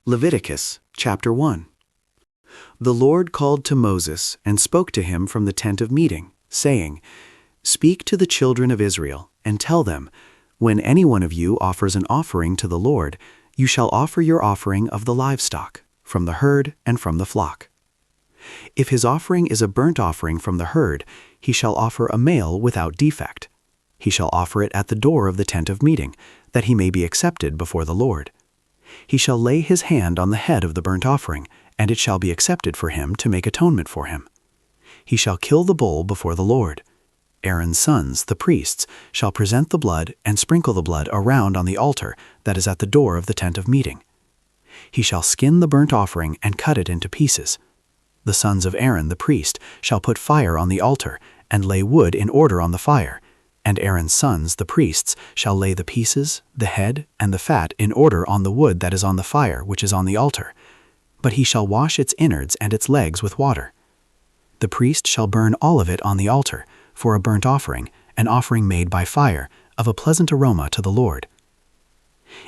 Leviticus chapter 1. The Lord called to Moses and spoke to him from the tent of meeting, saying, Speak to the children of Israel, and tell them, When any one of you offers an offering to the Lord, you shall offer your offering of the livestock, from the herd and from the flock. If his offering is a burnt offering from the herd, he shall offer a male without defect. He shall offer it at the door of the tent of meeting, that he may be accepted before the Lord. He shall lay his hand on the head of the burnt offering, and it shall be accepted for him to make atonement for him. He shall kill the bull before the Lord. Aaron's sons, the priests, shall present the blood and sprinkle the blood around on the altar that is at the door of the tent of meeting. He shall skin the burnt offering and cut it into pieces. The sons of Aaron the priest shall put fire on the altar and lay wood in order on the fire, and Aaron's sons, the priests, shall lay the pieces, the head, and the fat in order on the wood that is on the fire which is on the altar. But he shall wash its innards and its legs with water. The priest shall burn all of it on the altar, for a burnt offering, an offering made by fire, of a pleasant aroma to the Lord.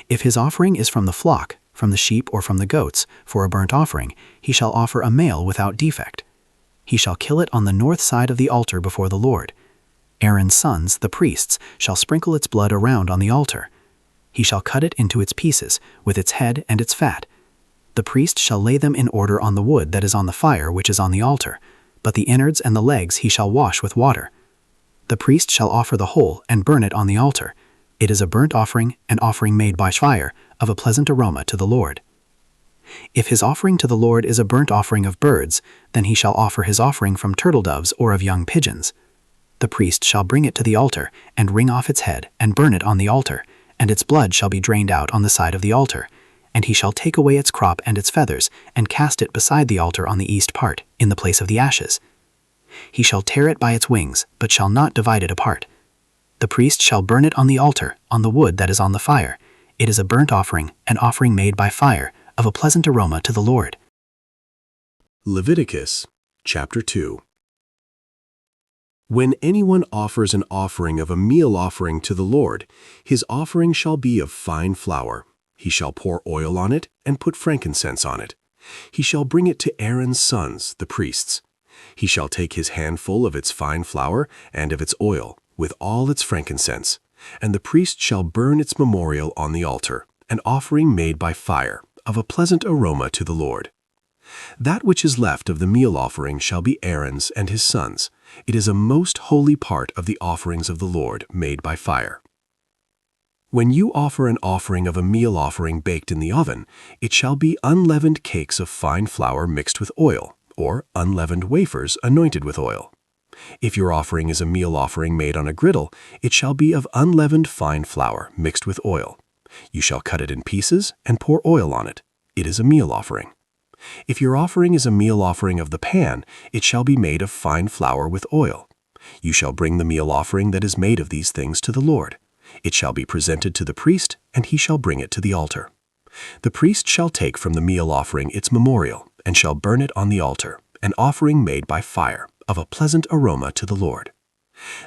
If his offering is from the flock, from the sheep or from the goats, for a burnt offering, he shall offer a male without defect. He shall kill it on the north side of the altar before the Lord. Aaron's sons, the priests, shall sprinkle its blood around on the altar. He shall cut it into its pieces, with its head and its fat. The priest shall lay them in order on the wood that is on the fire which is on the altar, but the innards and the legs he shall wash with water. The priest shall offer the whole and burn it on the altar. It is a burnt offering, an offering made by fire, of a pleasant aroma to the Lord. If his offering to the Lord is a burnt offering of birds, then he shall offer his offering from turtle doves or of young pigeons. The priest shall bring it to the altar, and wring off its head, and burn it on the altar, and its blood shall be drained out on the side of the altar. And he shall take away its crop and its feathers, and cast it beside the altar on the east part, in the place of the ashes. He shall tear it by its wings, but shall not divide it apart. The priest shall burn it on the altar, on the wood that is on the fire. It is a burnt offering, an offering made by fire, of a pleasant aroma to the Lord. Leviticus chapter 2. When anyone offers an offering of a meal offering to the Lord, his offering shall be of fine flour. He shall pour oil on it and put frankincense on it. He shall bring it to Aaron's sons, the priests. He shall take his handful of its fine flour and of its oil, with all its frankincense, and the priest shall burn its memorial on the altar, an offering made by fire, of a pleasant aroma to the Lord. That which is left of the meal offering shall be Aaron's and his sons. It is a most holy part of the offerings of the Lord made by fire. When you offer an offering of a meal offering baked in the oven, it shall be unleavened cakes of fine flour mixed with oil, or unleavened wafers anointed with oil. If your offering is a meal offering made on a griddle, it shall be of unleavened fine flour mixed with oil. You shall cut it in pieces and pour oil on it. It is a meal offering. If your offering is a meal offering of the pan, it shall be made of fine flour with oil. You shall bring the meal offering that is made of these things to the Lord. It shall be presented to the priest, and he shall bring it to the altar. The priest shall take from the meal offering its memorial, and shall burn it on the altar, an offering made by fire, of a pleasant aroma to the Lord.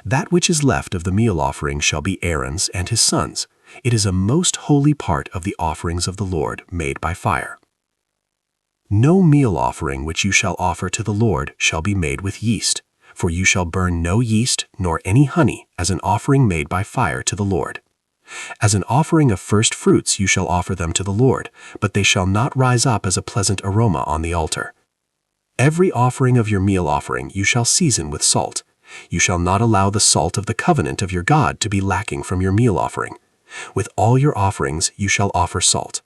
That which is left of the meal offering shall be Aaron's and his sons. It is a most holy part of the offerings of the Lord made by fire. No meal offering which you shall offer to the Lord shall be made with yeast, for you shall burn no yeast nor any honey as an offering made by fire to the Lord. As an offering of first fruits you shall offer them to the Lord, but they shall not rise up as a pleasant aroma on the altar. Every offering of your meal offering you shall season with salt. You shall not allow the salt of the covenant of your God to be lacking from your meal offering. With all your offerings you shall offer salt.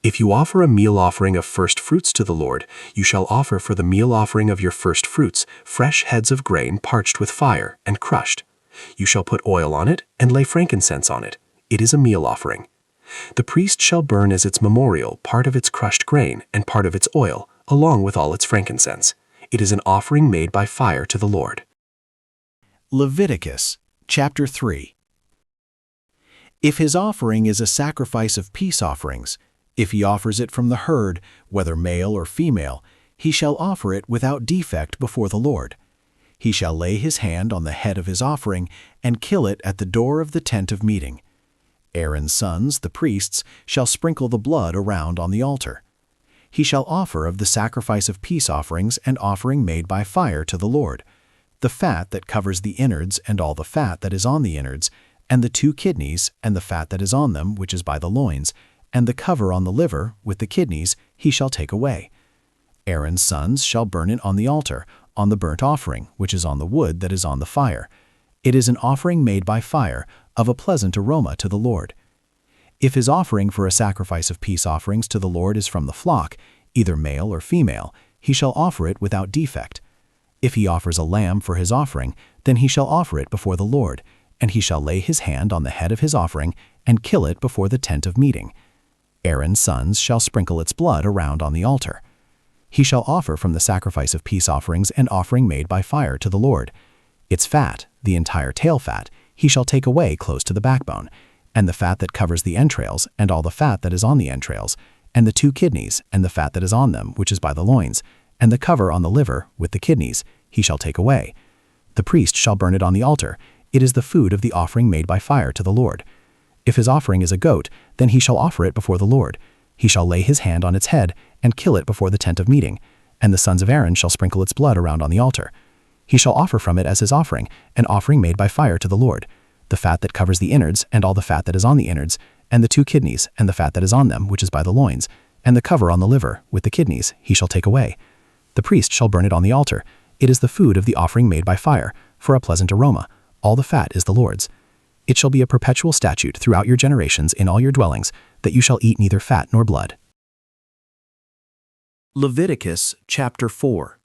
If you offer a meal offering of first fruits to the Lord, you shall offer for the meal offering of your first fruits fresh heads of grain parched with fire and crushed. You shall put oil on it and lay frankincense on it. It is a meal offering. The priest shall burn as its memorial part of its crushed grain and part of its oil, along with all its frankincense. It is an offering made by fire to the Lord. Leviticus chapter 3. If his offering is a sacrifice of peace offerings, if he offers it from the herd, whether male or female, he shall offer it without defect before the Lord. He shall lay his hand on the head of his offering and kill it at the door of the tent of meeting. Aaron's sons, the priests, shall sprinkle the blood around on the altar. He shall offer of the sacrifice of peace offerings and offering made by fire to the Lord, the fat that covers the innards and all the fat that is on the innards, and the 2 kidneys and the fat that is on them, which is by the loins, and the cover on the liver with the kidneys he shall take away. Aaron's sons shall burn it on the altar, on the burnt offering, which is on the wood that is on the fire. It is an offering made by fire, of a pleasant aroma to the Lord. If his offering for a sacrifice of peace offerings to the Lord is from the flock, either male or female, he shall offer it without defect. If he offers a lamb for his offering, then he shall offer it before the Lord, and he shall lay his hand on the head of his offering and kill it before the tent of meeting. Aaron's sons shall sprinkle its blood around on the altar. He shall offer from the sacrifice of peace offerings an offering made by fire to the Lord. Its fat, the entire tail fat, he shall take away close to the backbone, and the fat that covers the entrails, and all the fat that is on the entrails, and the 2 kidneys, and the fat that is on them, which is by the loins, and the cover on the liver with the kidneys, he shall take away. The priest shall burn it on the altar. It is the food of the offering made by fire to the Lord. If his offering is a goat, then he shall offer it before the Lord. He shall lay his hand on its head and kill it before the tent of meeting, and the sons of Aaron shall sprinkle its blood around on the altar. He shall offer from it as his offering, an offering made by fire to the Lord, the fat that covers the innards and all the fat that is on the innards, and the 2 kidneys and the fat that is on them, which is by the loins, and the cover on the liver with the kidneys he shall take away. The priest shall burn it on the altar. It is the food of the offering made by fire, for a pleasant aroma. All the fat is the Lord's. It shall be a perpetual statute throughout your generations in all your dwellings, that you shall eat neither fat nor blood. Leviticus chapter 4.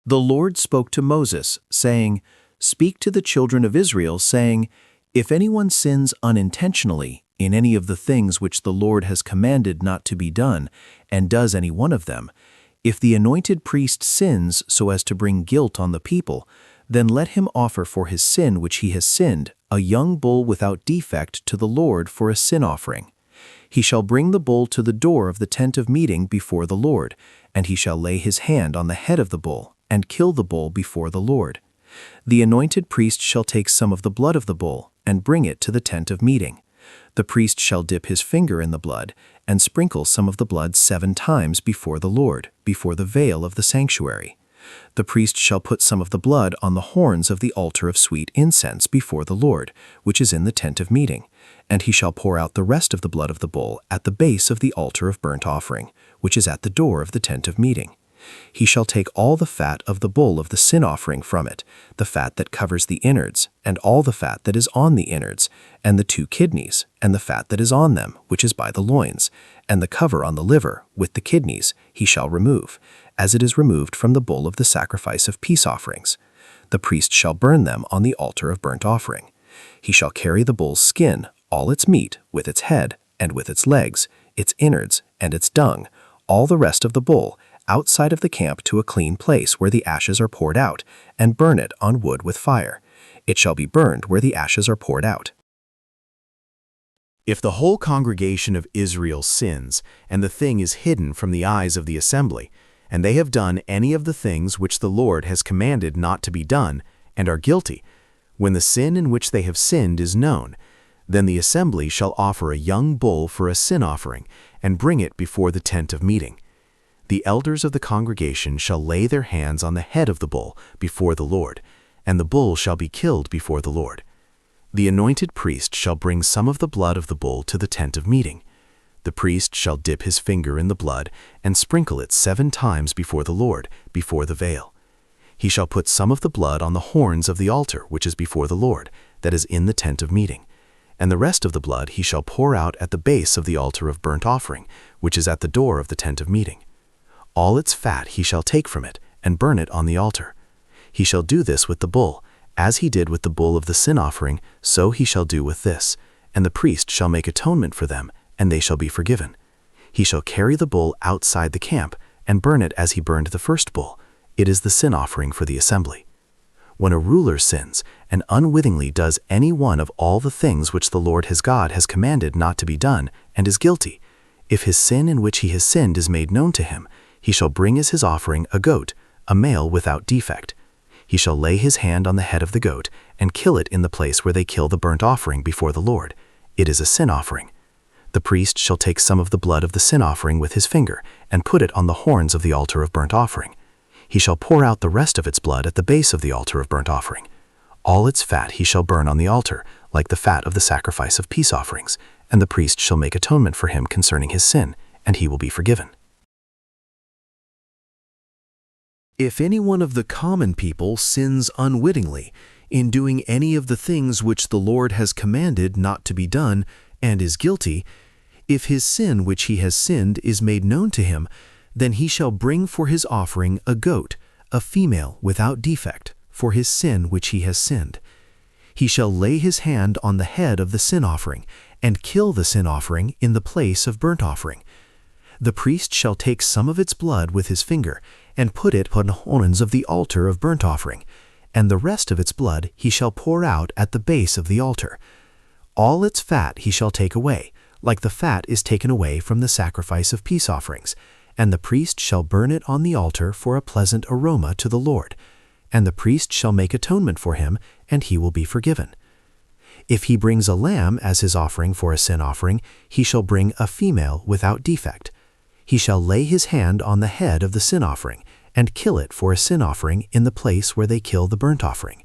The Lord spoke to Moses, saying, "Speak to the children of Israel, saying, If anyone sins unintentionally in any of the things which the Lord has commanded not to be done, and does any one of them, if the anointed priest sins so as to bring guilt on the people, then let him offer for his sin which he has sinned a young bull without defect to the Lord for a sin offering. He shall bring the bull to the door of the tent of meeting before the Lord, and he shall lay his hand on the head of the bull, and kill the bull before the Lord. The anointed priest shall take some of the blood of the bull, and bring it to the tent of meeting. The priest shall dip his finger in the blood, and sprinkle some of the blood 7 times before the Lord, before the veil of the sanctuary. The priest shall put some of the blood on the horns of the altar of sweet incense before the Lord, which is in the tent of meeting, and he shall pour out the rest of the blood of the bull at the base of the altar of burnt offering, which is at the door of the tent of meeting. He shall take all the fat of the bull of the sin offering from it, the fat that covers the innards, and all the fat that is on the innards, and the 2 kidneys, and the fat that is on them, which is by the loins, and the cover on the liver, with the kidneys, he shall remove, as it is removed from the bull of the sacrifice of peace offerings. The priest shall burn them on the altar of burnt offering. He shall carry the bull's skin, all its meat, with its head, and with its legs, its innards, and its dung, all the rest of the bull, outside of the camp to a clean place where the ashes are poured out, and burn it on wood with fire. It shall be burned where the ashes are poured out. If the whole congregation of Israel sins, and the thing is hidden from the eyes of the assembly, and they have done any of the things which the Lord has commanded not to be done, and are guilty, when the sin in which they have sinned is known, then the assembly shall offer a young bull for a sin offering, and bring it before the tent of meeting. The elders of the congregation shall lay their hands on the head of the bull before the Lord, and the bull shall be killed before the Lord. The anointed priest shall bring some of the blood of the bull to the tent of meeting. The priest shall dip his finger in the blood and sprinkle it 7 times before the Lord, before the veil. He shall put some of the blood on the horns of the altar which is before the Lord, that is in the tent of meeting, and the rest of the blood he shall pour out at the base of the altar of burnt offering, which is at the door of the tent of meeting. All its fat he shall take from it, and burn it on the altar. He shall do this with the bull, as he did with the bull of the sin offering, so he shall do with this, and the priest shall make atonement for them, and they shall be forgiven. He shall carry the bull outside the camp, and burn it as he burned the first bull. It is the sin offering for the assembly. When a ruler sins, and unwittingly does any one of all the things which the Lord his God has commanded not to be done, and is guilty, if his sin in which he has sinned is made known to him, he shall bring as his offering a goat, a male without defect. He shall lay his hand on the head of the goat and kill it in the place where they kill the burnt offering before the Lord. It is a sin offering. The priest shall take some of the blood of the sin offering with his finger and put it on the horns of the altar of burnt offering. He shall pour out the rest of its blood at the base of the altar of burnt offering. All its fat he shall burn on the altar, like the fat of the sacrifice of peace offerings, and the priest shall make atonement for him concerning his sin, and he will be forgiven. If any one of the common people sins unwittingly in doing any of the things which the Lord has commanded not to be done, and is guilty, if his sin which he has sinned is made known to him, then he shall bring for his offering a goat, a female without defect, for his sin which he has sinned. He shall lay his hand on the head of the sin offering, and kill the sin offering in the place of burnt offering. The priest shall take some of its blood with his finger, and put it upon the horns of the altar of burnt offering, and the rest of its blood he shall pour out at the base of the altar. All its fat he shall take away, like the fat is taken away from the sacrifice of peace offerings, and the priest shall burn it on the altar for a pleasant aroma to the Lord. And the priest shall make atonement for him, and he will be forgiven. If he brings a lamb as his offering for a sin offering, he shall bring a female without defect. He shall lay his hand on the head of the sin offering, and kill it for a sin offering in the place where they kill the burnt offering.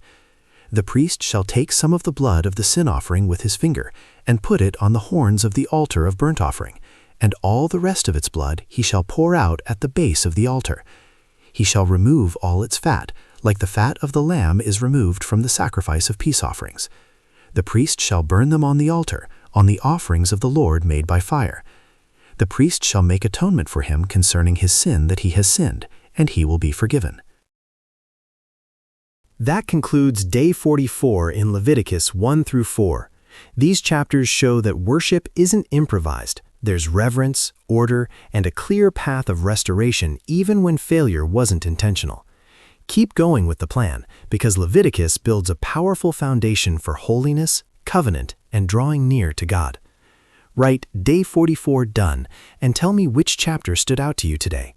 The priest shall take some of the blood of the sin offering with his finger, and put it on the horns of the altar of burnt offering, and all the rest of its blood he shall pour out at the base of the altar. He shall remove all its fat, like the fat of the lamb is removed from the sacrifice of peace offerings. The priest shall burn them on the altar, on the offerings of the Lord made by fire. The priest shall make atonement for him concerning his sin that he has sinned, and he will be forgiven. That concludes Day 44 in Leviticus 1 through 4. These chapters show that worship isn't improvised. There's reverence, order, and a clear path of restoration even when failure wasn't intentional. Keep going with the plan, because Leviticus builds a powerful foundation for holiness, covenant, and drawing near to God. Write Day 44 done and tell me which chapter stood out to you today.